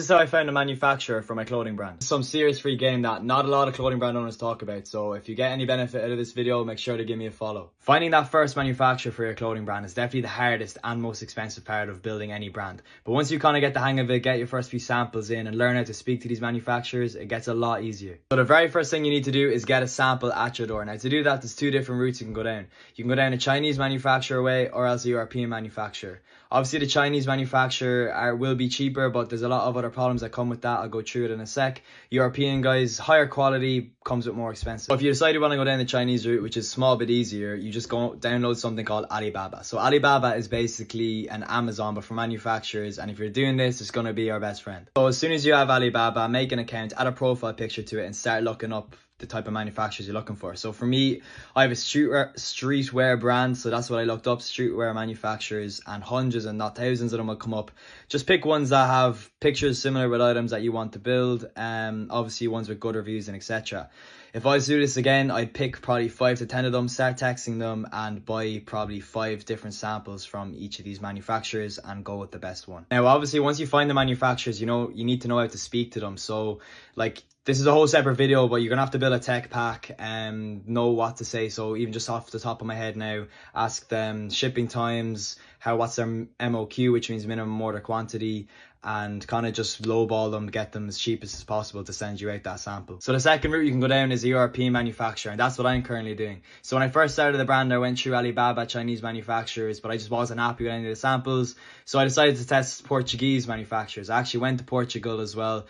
This is how I found a manufacturer for my clothing brand. Some serious free game that not a lot of clothing brand owners talk about, so if you get any benefit out of this video, make sure to give me a follow. Finding that first manufacturer for your clothing brand is definitely the hardest and most expensive part of building any brand. But once you kind of get the hang of it, get your first few samples in and learn how to speak to these manufacturers, it gets a lot easier. So the very first thing you need to do is get a sample at your door. Now to do that, there's two different routes you can go down. You can go down a Chinese manufacturer way or else a European manufacturer. Obviously the Chinese manufacturer will be cheaper, but there's a lot of other problems that come with that. I'll go through it in a sec. European guys, higher quality, comes with more expensive. So if you decide you want to go down the Chinese route, which is a small bit easier, you just go download something called Alibaba. So Alibaba is basically an Amazon, but for manufacturers. And if you're doing this, it's going to be your best friend. So as soon as you have Alibaba, make an account, add a profile picture to it and start looking up the type of manufacturers you're looking for. So for me, I have a streetwear brand, so that's what I looked up, streetwear manufacturers, and hundreds and not thousands of them will come up. Just pick ones that have pictures similar with items that you want to build, obviously ones with good reviews and etc. If I was to do this again, I'd pick probably 5 to 10 of them, start texting them and buy probably 5 different samples from each of these manufacturers and go with the best one. Now obviously once you find the manufacturers, you need to know how to speak to them. So like, this is a whole separate video, but you're gonna have to build a tech pack and know what to say. So even just off the top of my head now, ask them shipping times, what's their MOQ, which means minimum order quantity, and kind of just lowball them, get them as cheap as possible to send you out that sample. So the second route you can go down is a European manufacturer, and that's what I'm currently doing. So when I first started the brand, I went through Alibaba, Chinese manufacturers, but I just wasn't happy with any of the samples. So I decided to test Portuguese manufacturers. I actually went to Portugal as well,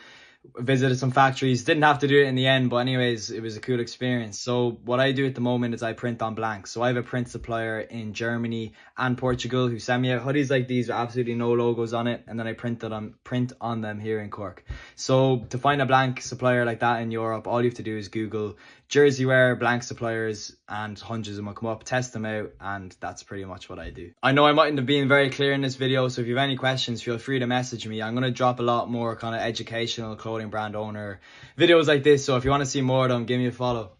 visited some factories, didn't have to do it in the end, but anyways, it was a cool experience. So what I do at the moment is I print on blank. So I have a print supplier in Germany and Portugal who send me out hoodies like these with absolutely no logos on it, and then I print on them here in Cork. So to find a blank supplier like that in Europe, all you have to do is Google jersey wear blank suppliers and hundreds of them will come up, test them out, and that's pretty much what I do. I know I mightn't have been very clear in this video, so if you have any questions, feel free to message me. I'm going to drop a lot more kind of educational clothing brand owner videos like this, so if you want to see more of them, give me a follow.